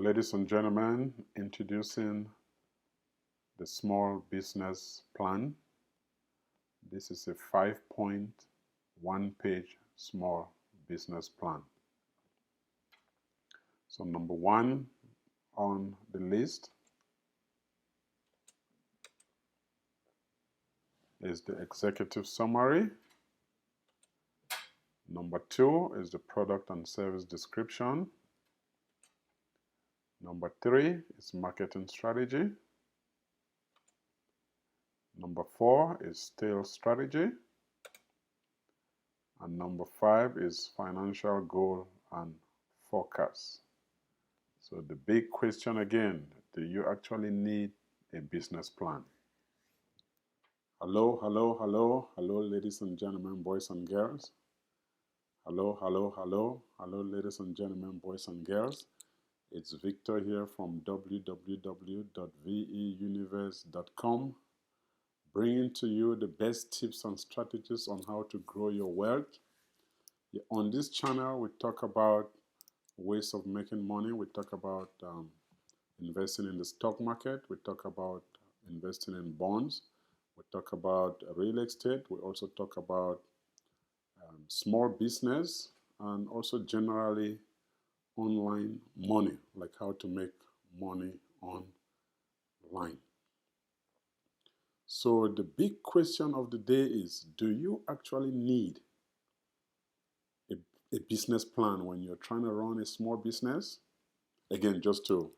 Ladies and gentlemen, introducing the small business plan. This is a 5-point, one-page small business plan. So number one on the list is the executive summary. Number two is the product and service description. Number three is marketing strategy. Number four is sales strategy. And number five is financial goal and forecast. So the big question again, do you actually need a business plan? Hello, hello, hello, hello, ladies and gentlemen, boys and girls. Hello, hello, hello, hello, ladies and gentlemen, boys and girls. It's Victor here from www.veuniverse.com, bringing to you the best tips and strategies on how to grow your wealth. On this channel, we talk about ways of making money. We talk about investing in the stock market. We talk about investing in bonds. We talk about real estate. We also talk about small business and also generally online money, like how to make money online. So the big question of the day is, do you actually need a business plan when you're trying to run a small business? Again, just to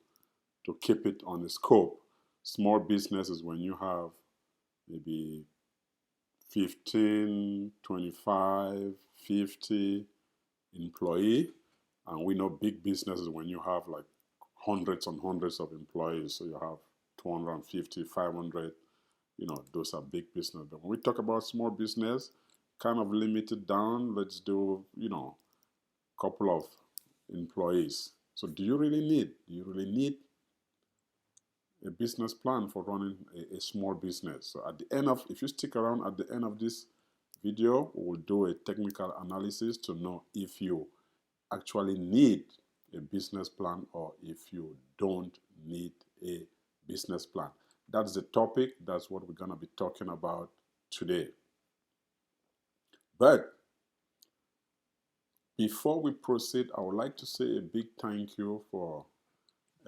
keep it on the scope, small business is when you have maybe 15, 25, 50 employee. And we know big businesses when you have like hundreds and hundreds of employees. So you have 250, 500, those are big business. But when we talk about small business, kind of limited down, let's do, couple of employees. So do you really need a business plan for running a small business? So at the end of, if you stick around at the end of this video, we will do a technical analysis to know if you actually need a business plan or if you don't need a business plan. That's the topic. That's what we're going to be talking about today. But before we proceed, I would like to say a big thank you for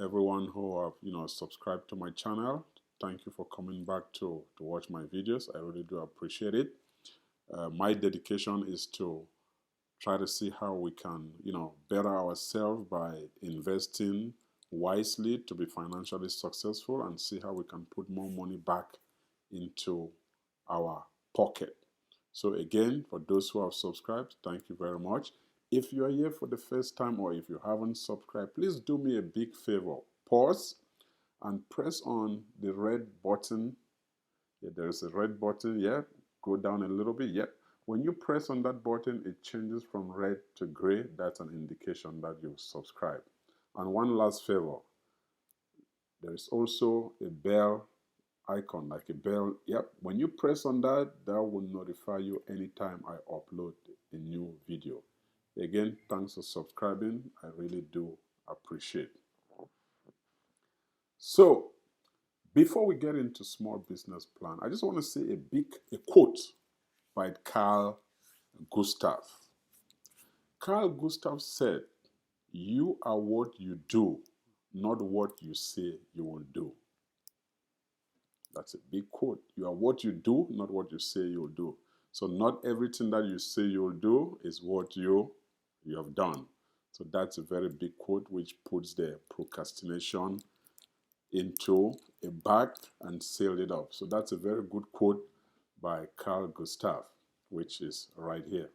everyone who have subscribed to my channel. Thank you for coming back to watch my videos. I really do appreciate it. My dedication is to try to see how we can better ourselves by investing wisely to be financially successful, and see how we can put more money back into our pocket. So again, for those who have subscribed, thank you very much. If you are here for the first time or if you haven't subscribed, please do me a big favor. Pause and press on the red button. Yeah, there is a red button. Yeah, go down a little bit. Yeah. When you press on that button, it changes from red to gray. That's an indication that you've subscribed. And one last favor. There is also a bell icon, like a bell. Yep. When you press on that, that will notify you anytime I upload a new video. Again, thanks for subscribing. I really do appreciate. So, before we get into small business plan, I just want to say a quote by Carl Gustav. Carl Gustav said, "You are what you do, not what you say you will do." That's a big quote. You are what you do, not what you say you'll do. So not everything that you say you'll do is what you have done. So that's a very big quote which puts the procrastination into a bag and sealed it up. So that's a very good quote by Carl Gustav, which is right here.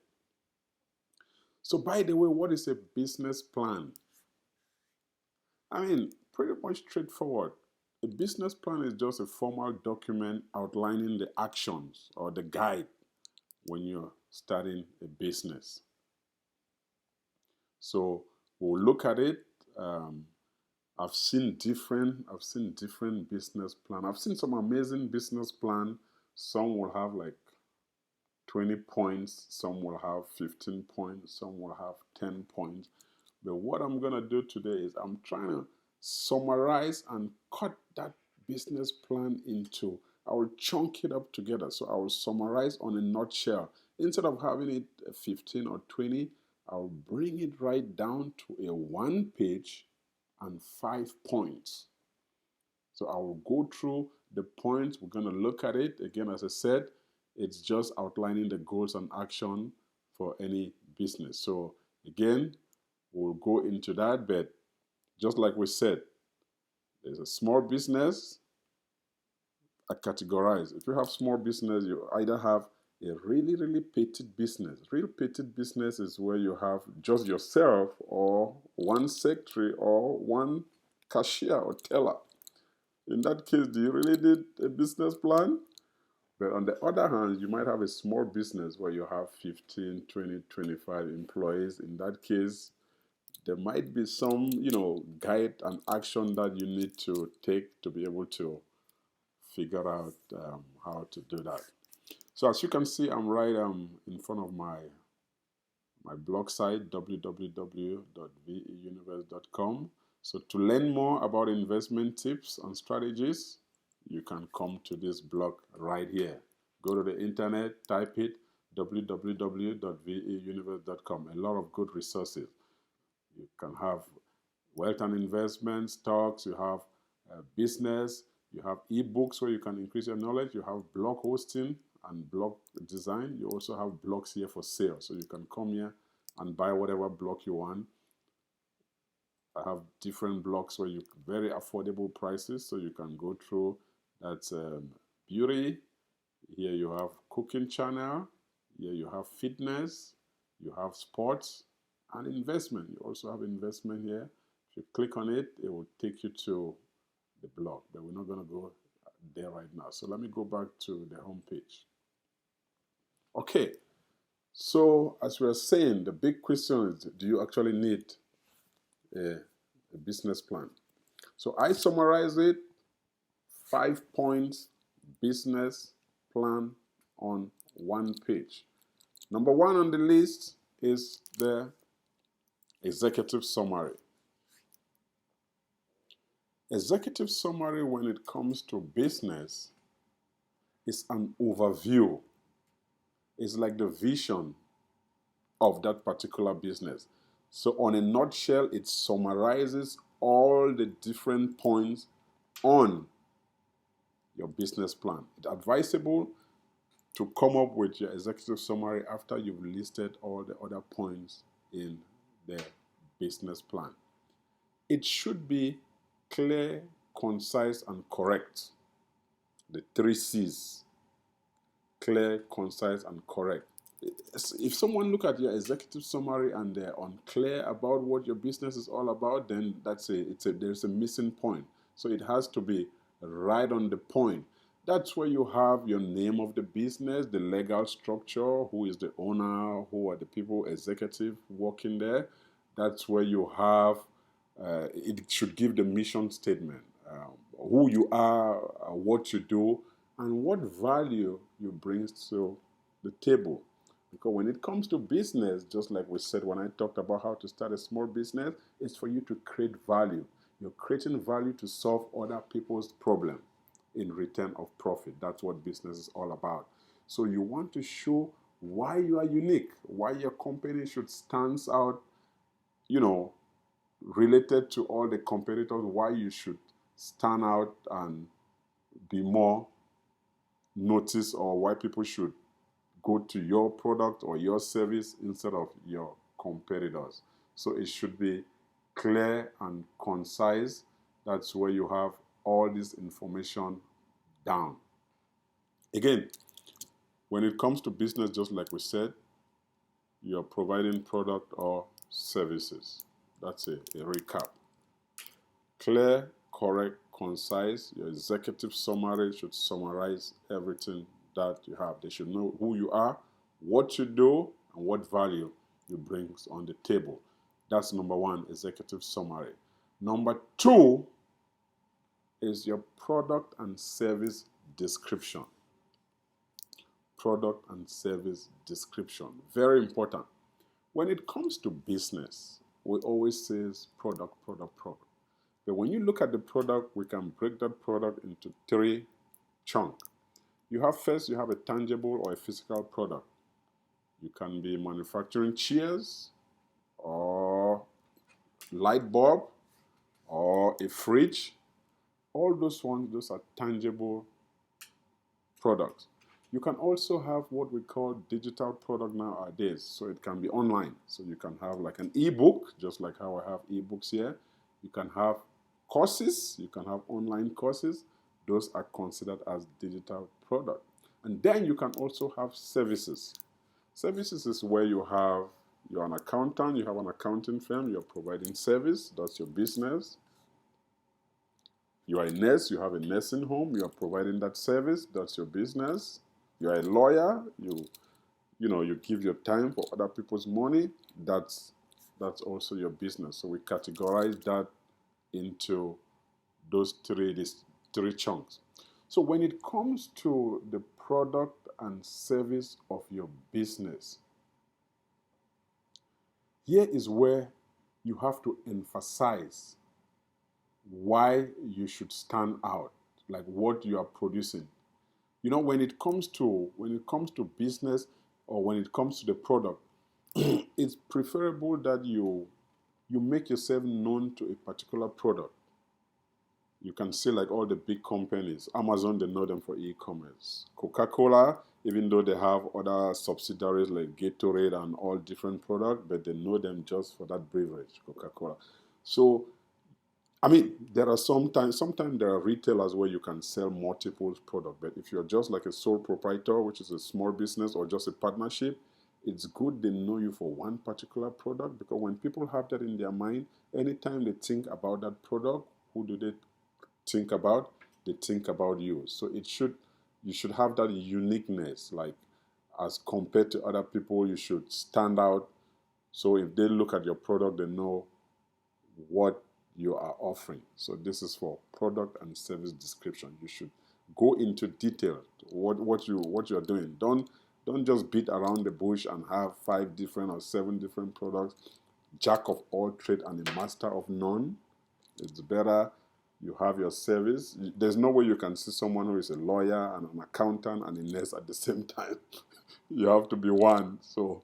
So by the way, what is a business plan? I mean, pretty much straightforward. A business plan is just a formal document outlining the actions or the guide when you're starting a business. So we'll look at it. I've seen different business plans. I've seen some amazing business plan. Some will have like 20 points, some will have 15 points, some will have 10 points. But what I'm going to do today is I'm trying to summarize and cut that business plan into, I will chunk it up together. So I will summarize on a nutshell. Instead of having it 15 or 20, I'll bring it right down to a 1 page and 5 points. So I will go through the points. We're going to look at it. Again, as I said, it's just outlining the goals and action for any business. So again, we'll go into that, but just like we said, there's a small business. I categorize. If you have small business, you either have a really, really petite business. Real petite business is where you have just yourself or one secretary or one cashier or teller. In that case, do you really need a business plan? But on the other hand, you might have a small business where you have 15, 20, 25 employees. In that case, there might be some, guide and action that you need to take to be able to figure out how to do that. So as you can see, I'm right in front of my blog site, www.veuniverse.com. So to learn more about investment tips and strategies, you can come to this blog right here. Go to the internet, type it, www.veuniverse.com. A lot of good resources. You can have wealth and investment, stocks, you have business, you have ebooks where you can increase your knowledge, you have blog hosting and blog design. You also have blogs here for sale. So you can come here and buy whatever blog you want. I have different blogs where you very affordable prices, so you can go through. That's beauty. Here you have cooking channel. Here you have fitness. You have sports and investment. You also have investment here. If you click on it, it will take you to the blog, but we're not going to go there right now. So let me go back to the home page. Okay, so as we are saying, the big question is, do you actually need a business plan? So I summarize it, 5 points business plan on 1 page. Number 1 on the list is the executive summary. Executive summary, when it comes to business, is an overview. It's like the vision of that particular business. So on a nutshell, it summarizes all the different points on your business plan. It's advisable to come up with your executive summary after you've listed all the other points in the business plan. It should be clear, concise, and correct. The 3 C's. Clear, concise, and correct. If someone look at your executive summary and they're unclear about what your business is all about, then there's a missing point. So it has to be right on the point. That's where you have your name of the business, the legal structure, who is the owner, who are the people, executive working there. That's where you have, it should give the mission statement, who you are, what you do, and what value you bring to the table. Because when it comes to business, just like we said when I talked about how to start a small business, it's for you to create value. You're creating value to solve other people's problem in return of profit. That's what business is all about. So you want to show why you are unique, why your company should stand out, related to all the competitors, why you should stand out and be more noticed, or why people should go to your product or your service instead of your competitors. So it should be clear and concise. That's where you have all this information down. Again, when it comes to business, just like we said, you're providing product or services. That's a recap. Clear, correct, concise. Your executive summary should summarize everything that you have. They should know who you are, what you do, and what value you bring on the table. That's number 1, executive summary. Number 2 is your product and service description. Product and service description. Very important. When it comes to business, we always say product, product, product. But when you look at the product, we can break that product into three chunks. First, you have a tangible or a physical product. You can be manufacturing chairs or light bulb or a fridge. All those ones, those are tangible products. You can also have what we call digital product nowadays. So it can be online. So you can have like an ebook, just like how I have ebooks here. You can have courses. You can have online courses. Those are considered as digital product. And then you can also have services. Services is where you're an accountant, you have an accounting firm, you're providing service, that's your business. You are a nurse, you have a nursing home, you are providing that service, that's your business. You are a lawyer, you give your time for other people's money, that's also your business. So we categorize that into those three chunks. So when it comes to the product and service of your business, here is where you have to emphasize why you should stand out, like what you are producing. When it comes to business, or when it comes to the product, it's preferable that you make yourself known to a particular product. You can see like all the big companies, Amazon, they know them for e-commerce. Coca-Cola, even though they have other subsidiaries like Gatorade and all different products, but they know them just for that beverage, Coca-Cola. So there are sometimes there are retailers where you can sell multiple products, but if you're just like a sole proprietor, which is a small business, or just a partnership, it's good they know you for one particular product, because when people have that in their mind, anytime they think about that product, who do they think about? They think about you. So you should have that uniqueness, like as compared to other people, you should stand out. So if they look at your product, they know what you are offering. So this is for product and service description. You should go into detail what you are doing. Don't just beat around the bush and have 5 different or 7 different products. Jack of all trade and a master of none. It's better you have your service. There's no way you can see someone who is a lawyer and an accountant and a nurse at the same time. You have to be one. So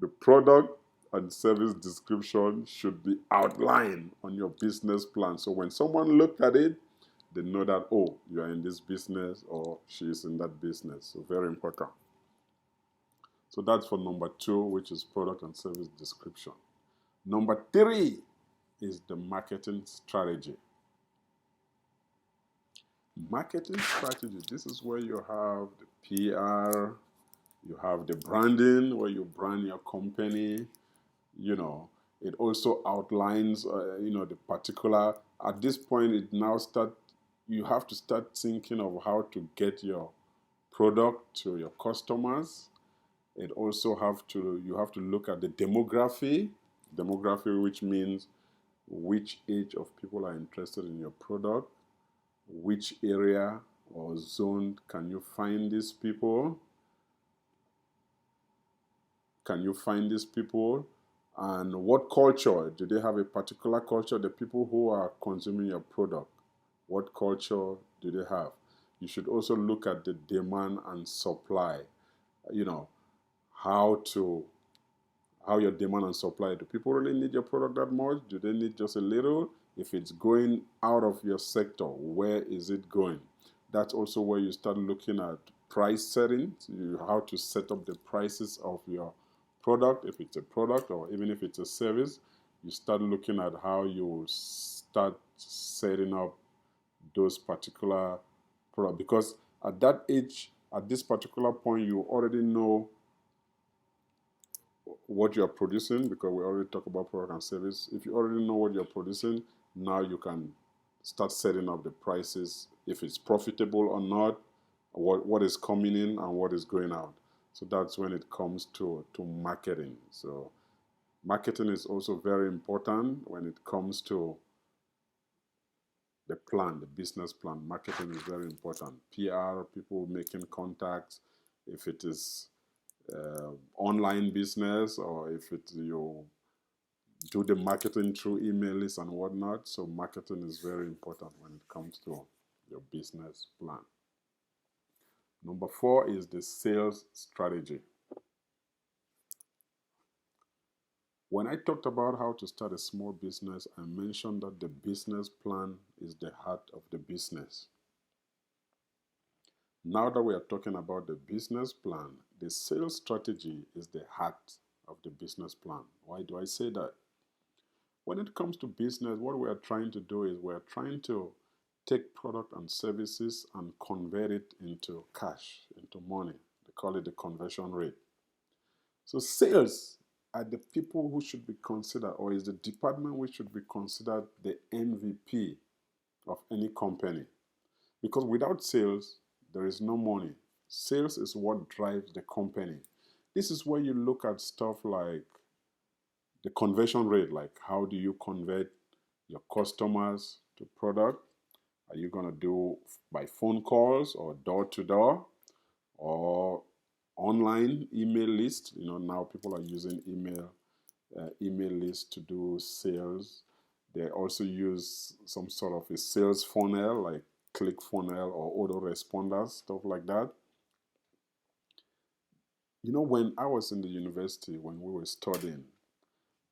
the product and service description should be outlined on your business plan. So when someone looks at it, they know that, oh, you are in this business or she is in that business. So very important. So that's for number 2, which is product and service description. Number 3 is the marketing strategy. Marketing strategy, this is where you have the PR, you have the branding, where you brand your company. It also outlines, the particular, at this point, you have to start thinking of how to get your product to your customers. You have to look at the demography, which means which age of people are interested in your product, which area or zone can you find these people, and what culture? Do they have a particular culture? The people who are consuming your product, what culture do they have? You should also look at the demand and supply. How your demand and supply. Do people really need your product that much? Do they need just a little? If it's going out of your sector, where is it going? That's also where you start looking at price setting. How to set up the prices of your product, if it's a product or even if it's a service. You start looking at how you start setting up those particular products, because at that age, at this particular point, you already know what you are producing, because we already talked about product and service. If you already know what you're producing, now you can start setting up the prices, if it's profitable or not, what is coming in and what is going out. So that's when it comes to marketing. So marketing is also very important when it comes to the business plan. Marketing is very important. PR, people making contacts, if it is online business, or if it's do the marketing through email lists and whatnot. So marketing is very important when it comes to your business plan. Number 4 is the sales strategy. When I talked about how to start a small business, I mentioned that the business plan is the heart of the business. Now that we are talking about the business plan, the sales strategy is the heart of the business plan. Why do I say that? When it comes to business, what we are trying to do is we're trying to take product and services and convert it into cash, into money. They call it the conversion rate. So sales are the people who should be considered, or is the department which should be considered the MVP of any company. Because without sales, there is no money. Sales is what drives the company. This is where you look at stuff like the conversion rate, like how do you convert your customers to product? Are you going to do by phone calls or door to door or online email list? Now people are using email list to do sales. They also use some sort of a sales funnel like click funnel or autoresponders, stuff like that. When I was in the university, when we were studying,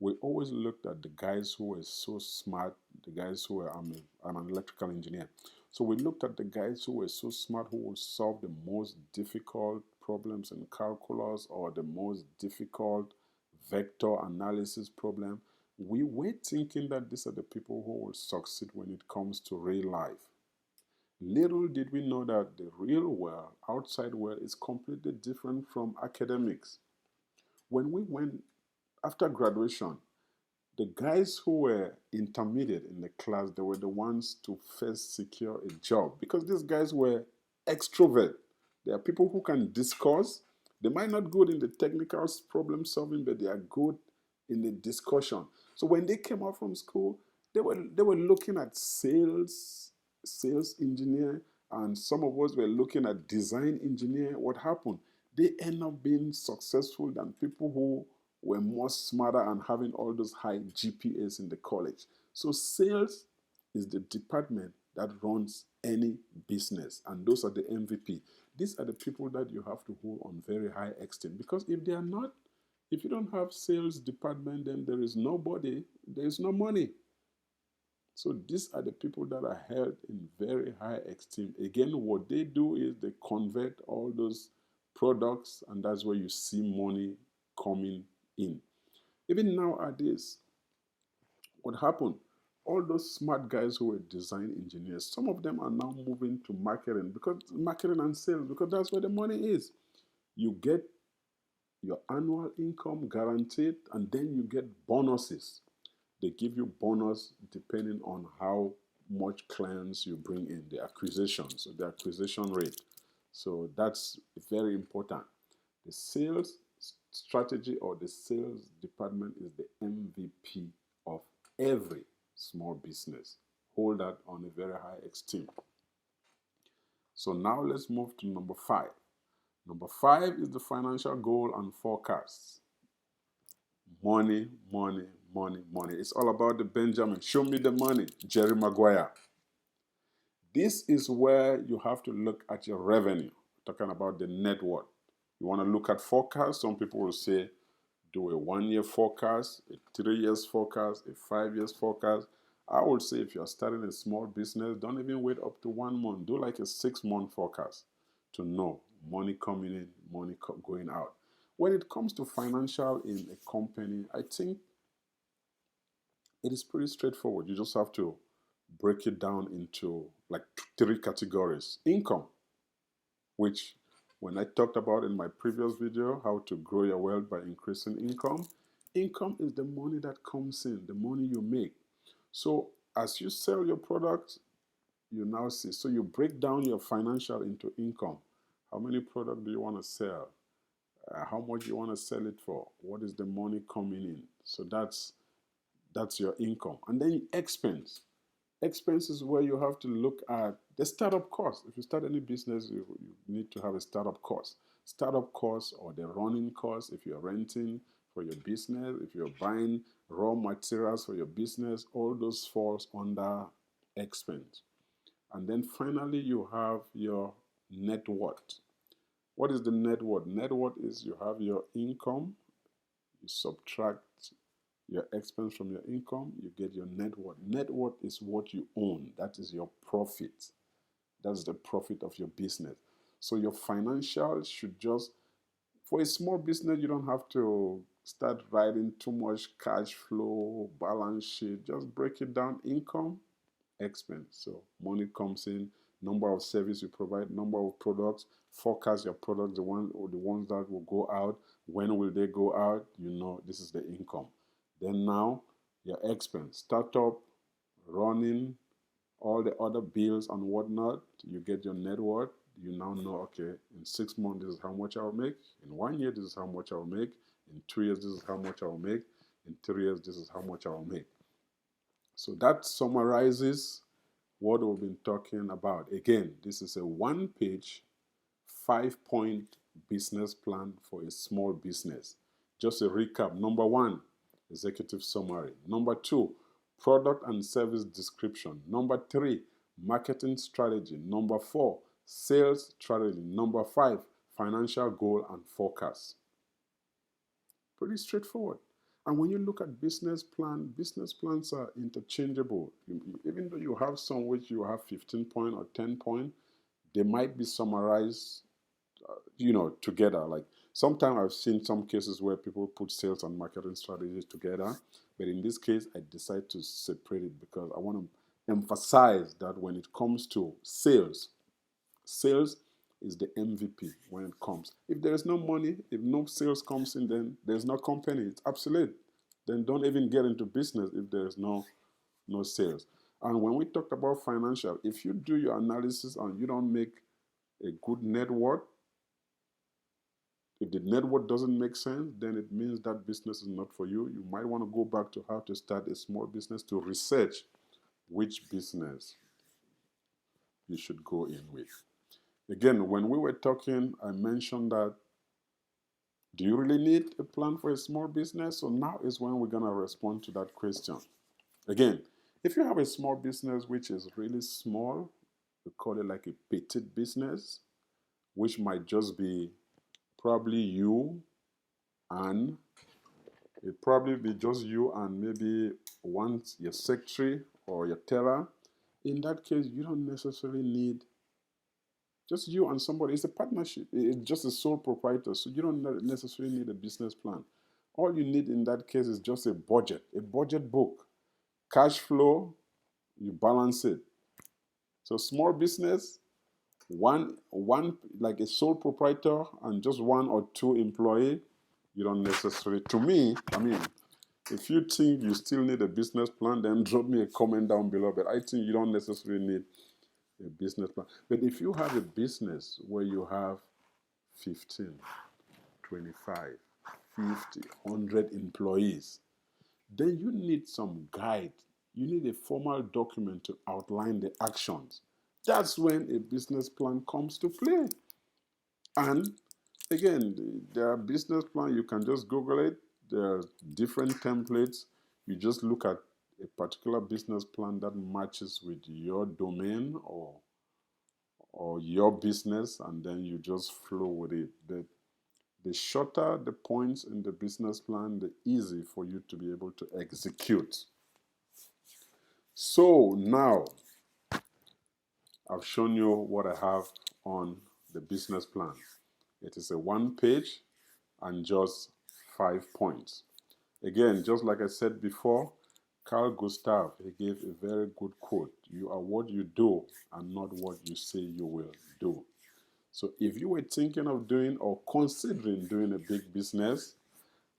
we always looked at the guys who were so smart, the guys who were, I'm an electrical engineer. So we looked at the guys who were so smart, who would solve the most difficult problems in calculus or the most difficult vector analysis problem. We were thinking that these are the people who will succeed when it comes to real life. Little did we know that the real world, outside world, is completely different from academics. When we went after graduation, the guys who were intermediate in the class, they were the ones to first secure a job because these guys were extrovert. They are people who can discuss. They might not good in the technical problem solving, but they are good in the discussion. So when they came out from school, they were looking at sales engineer, and some of us were looking at design engineer. What happened? They end up being successful than people who were more smarter and having all those high GPAs in the college. So sales is the department that runs any business, and those are the MVP. These are the people that you have to hold on very high esteem, because if they are not, if you don't have sales department, then there is nobody, there is no money. So these are the people that are held in very high esteem. Again, what they do is they convert all those products, and that's where you see money coming in. Even nowadays, what happened? All those smart guys who were design engineers, some of them are now moving to marketing, because marketing and sales, because that's where the money is. You get your annual income guaranteed, and then you get bonuses. They give you bonus depending on how much clients you bring in, the acquisition, so the acquisition rate. So that's very important. The sales strategy or the sales department is the MVP of every small business. Hold that on a very high esteem. So now let's move to number 5. Number 5 is the financial goal and forecasts. Money, money, money, money. It's all about the Benjamin. Show me the money, Jerry Maguire. This is where you have to look at your revenue. Talking about the net worth. You want to look at forecast. Some people will say, do a 1-year forecast, a 3 years forecast, a 5 years forecast. I would say if you're starting a small business, don't even wait up to 1 month. Do like a 6-month forecast to know money coming in, money going out. When it comes to financial in a company, I think it is pretty straightforward. You just have to break it down into like 3 categories. Income, which when I talked about in my previous video, how to grow your wealth by increasing income. Income is the money that comes in, the money you make. So as you sell your products, you now see. So you break down your financial into income. How many products do you want to sell? How much you want to sell it for? What is the money coming in? So that's your income. And then expense. Expense is where you have to look at the startup cost. If you start any business, you need to have a startup cost. Startup cost or the running cost if you're renting for your business, if you're buying raw materials for your business, all those falls under expense. And then finally, you have your net worth. What is the net worth? Net worth is you have your income, you subtract your expense from your income, you get your net worth. Net worth is what you own, that is your profit. That's the profit of your business. So your financials should just, for a small business, you don't have to start writing too much cash flow, balance sheet. Just break it down: income, expense. So money comes in, number of service you provide, number of products, forecast your products, the ones that will go out, when will they go out, this is the income. Then now your expense, startup, running, all the other bills and whatnot, you get your net worth. You now know, okay, in 6 months, this is how much I'll make. In 1 year, this is how much I'll make. In 2 years, this is how much I'll make. In 3 years, this is how much I'll make. So that summarizes what we've been talking about. Again, this is a 1-page, 5-point business plan for a small business. Just a recap. Number 1, executive summary. Number 2, product and service description. Number 3, marketing strategy. Number 4, sales strategy. Number 5, financial goal and forecast. Pretty straightforward. And when you look at business plans are interchangeable. Even though you have some which you have 15 point or 10 point, they might be summarized, together. Like sometimes I've seen some cases where people put sales and marketing strategies together, but in this case, I decided to separate it because I want to emphasize that when it comes to sales is the MVP when it comes. If there is no money, if no sales comes in, then there's no company. It's obsolete. Then don't even get into business if there is no sales. And when we talked about financial, if you do your analysis and you don't make a good net worth, if the net worth doesn't make sense, then it means that business is not for you. You might want to go back to how to start a small business to research which business you should go in with. Again, when we were talking, I mentioned that, do you really need a plan for a small business? So now is when we're going to respond to that question. Again, if you have a small business which is really small, we call it like a petite business, which might just be probably you and maybe once your secretary or your teller. In that case, you don't necessarily need just you and somebody. It's a partnership. It's just a sole proprietor. So you don't necessarily need a business plan. All you need in that case is just a budget book. Cash flow, you balance it. So small business, one like a sole proprietor and just 1 or 2 employee, you don't necessarily, to me, if you think you still need a business plan, then drop me a comment down below. But I think you don't necessarily need a business plan. But if you have a business where you have 15, 25, 50, 100 employees, then you need some guide. You need a formal document to outline the actions. That's when a business plan comes to play. And again, there are business plans, you can just Google it. There are different templates. You just look at a particular business plan that matches with your domain or your business, and then you just flow with it. The shorter the points in the business plan, the easier for you to be able to execute. So now, I've shown you what I have on the business plan. It is a 1-page and just 5 points. Again, just like I said before, Carl Gustav, he gave a very good quote. You are what you do and not what you say you will do. So if you were thinking of doing or considering doing a big business,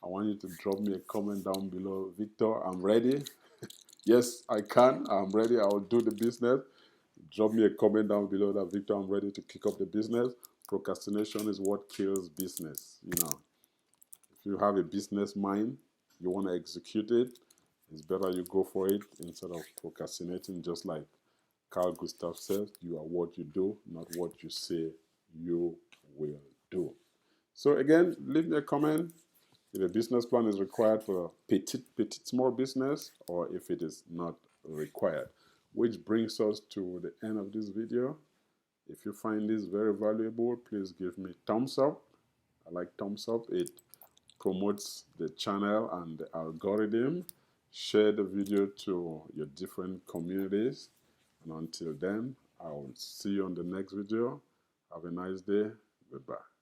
I want you to drop me a comment down below. Victor, I'm ready. Yes, I can. I'm ready. I'll do the business. Drop me a comment down below that, Victor, I'm ready to kick off the business. Procrastination is what kills business. If you have a business mind, you want to execute it, it's better you go for it instead of procrastinating. Just like Carl Gustav says, you are what you do, not what you say you will do. So again, leave me a comment. if a business plan is required for petite small business, or if it is not required. Which brings us to the end of this video. If you find this very valuable, please give me thumbs up. I like thumbs up. It promotes the channel and the algorithm. Share the video to your different communities. And until then, I will see you on the next video. Have a nice day. Goodbye.